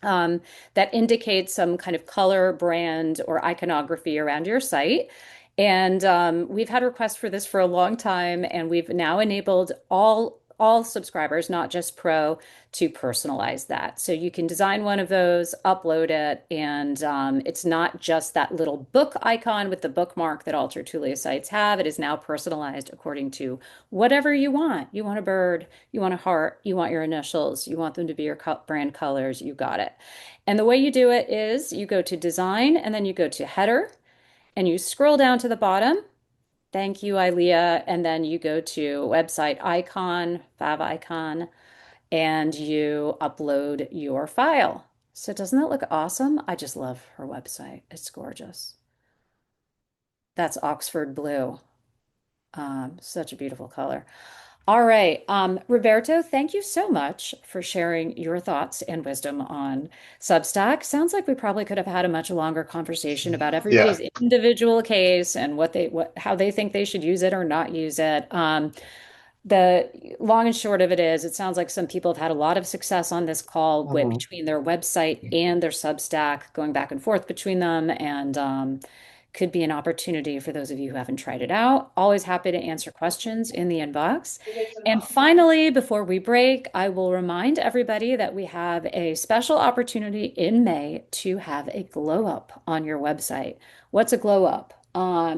um, that indicates some kind of color, brand, or iconography around your site. And we've had requests for this for a long time, and we've now enabled all subscribers, not just Pro, to personalize that. So you can design one of those, upload it, and it's not just that little book icon with the bookmark that all Tertulia sites have. It is now personalized according to whatever you want. You want a bird, you want a heart, you want your initials, you want them to be your brand colors, you got it. And the way you do it is you go to design and then you go to header and you scroll down to the bottom. Thank you, Ilea. And then you go to website icon, fav icon, and you upload your file. So doesn't that look awesome? I just love her website. It's gorgeous. That's Oxford blue. Such a beautiful color. All right. Roberto, thank you so much for sharing your thoughts and wisdom on Substack. Sounds like we probably could have had a much longer conversation about Yeah. everybody's individual case and how they think they should use it or not use it. The long and short of it is, it sounds like some people have had a lot of success on this call with Mhm. between their website and their Substack, going back and forth between them, and could be an opportunity for those of you who haven't tried it out. Always happy to answer questions in the inbox. And finally, before we break, I will remind everybody that we have a special opportunity in May to have a glow up on your website. What's a glow up?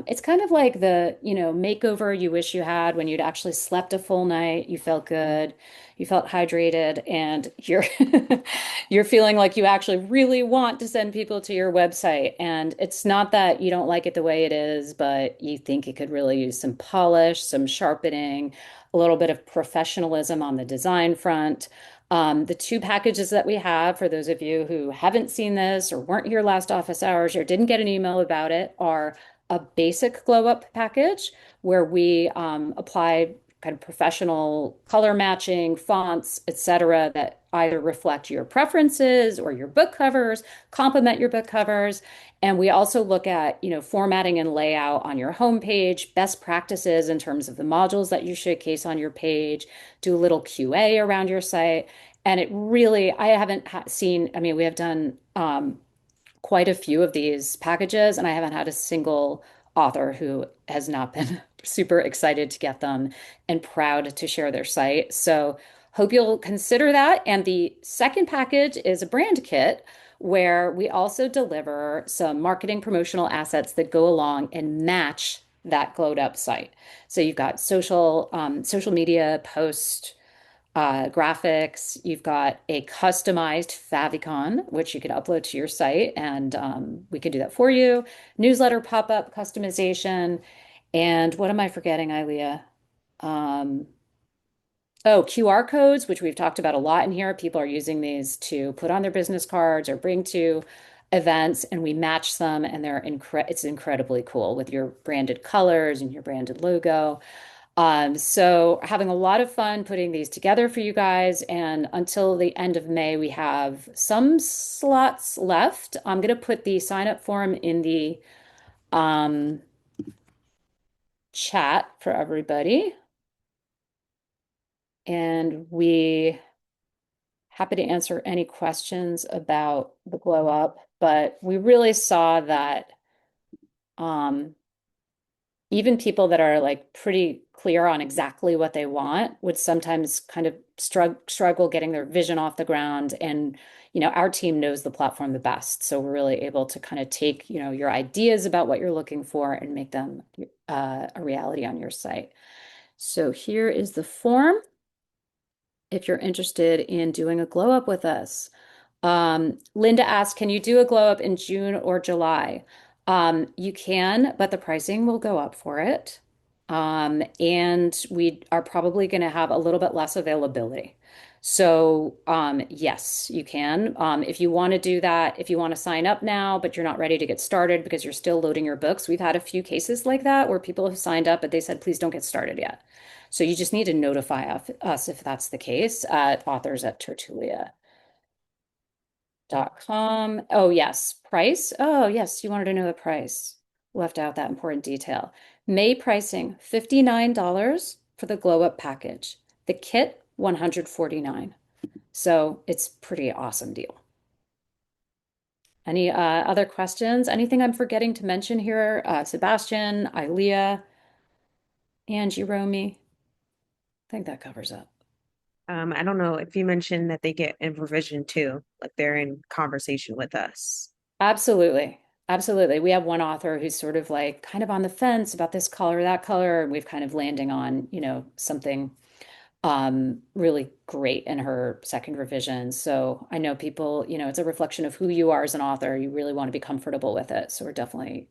It's kind of like the, makeover you wish you had when you'd actually slept a full night, you felt good, you felt hydrated, and you're you're feeling like you actually really want to send people to your website. And it's not that you don't like it the way it is, but you think it could really use some polish, some sharpening, a little bit of professionalism on the design front. The two packages that we have, for those of you who haven't seen this or weren't here last office hours or didn't get an email about it, are a basic glow up package where we apply kind of professional color matching, fonts, etc., that either reflect your preferences or your book covers, complement your book covers. And we also look at, formatting and layout on your homepage, best practices in terms of the modules that you showcase on your page, do a little QA around your site. And it really, I haven't seen, I mean, we have done quite a few of these packages, and I haven't had a single author who has not been super excited to get them and proud to share their site. So, hope you'll consider that. And the second package is a brand kit where we also deliver some marketing promotional assets that go along and match that glowed up site. So you've got social media post graphics. You've got a customized favicon, which you can upload to your site, and we can do that for you. Newsletter pop-up customization. And what am I forgetting, Ilea? Um, oh, QR codes, which we've talked about a lot in here. People are using these to put on their business cards or bring to events, and we match them, and it's incredibly cool with your branded colors and your branded logo. So having a lot of fun putting these together for you guys. And until the end of May, we have some slots left. I'm going to put the sign up form in the um, chat for everybody. And we happy to answer any questions about the glow up. But we really saw that um, even people that are like pretty clear on exactly what they want would sometimes kind of struggle getting their vision off the ground. And, our team knows the platform the best. So we're really able to kind of take, your ideas about what you're looking for and make them a reality on your site. So here is the form if you're interested in doing a glow up with us. Linda asked, can you do a glow up in June or July? You can, but the pricing will go up for it. And we are probably going to have a little bit less availability. So, yes, you can. If you want to do that, if you want to sign up now, but you're not ready to get started because you're still loading your books, we've had a few cases like that where people have signed up, but they said, please don't get started yet. So you just need to notify us if that's the case at authors@tertulia.com. Oh, yes. Price? Oh, yes. You wanted to know the price. left out that important detail. May pricing, $59 for the glow up package. The kit, $149. So it's pretty awesome deal. Any other questions? Anything I'm forgetting to mention here? Sebastian, Ilea, Angie, Romy. I think that covers it. I don't know if you mentioned that they get in revision too, like they're in conversation with us. Absolutely. Absolutely. We have one author who's sort of like kind of on the fence about this color, that color, and we've kind of landing on, something really great in her second revision. So I know people, it's a reflection of who you are as an author. You really want to be comfortable with it. So we're definitely,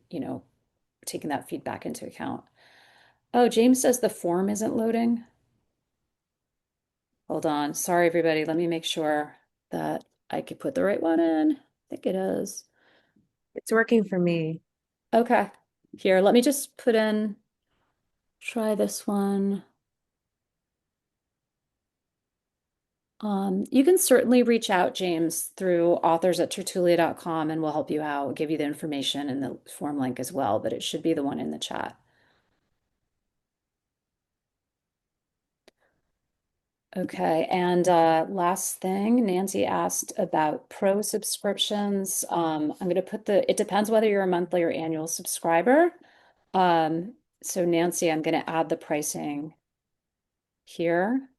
taking that feedback into account. Oh, James says the form isn't loading. Hold on. Sorry, everybody. Let me make sure that I could put the right one in. I think it is. It's working for me. Okay. Here, let me just try this one. You can certainly reach out, James, through authors@tertulia.com and we'll help you out, give you the information and the form link as well, but it should be the one in the chat. Okay, and last thing, Nancy asked about pro subscriptions. I'm going to it depends whether you're a monthly or annual subscriber. So Nancy, I'm going to add the pricing here.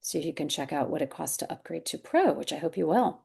So you can check out what it costs to upgrade to pro, which I hope you will.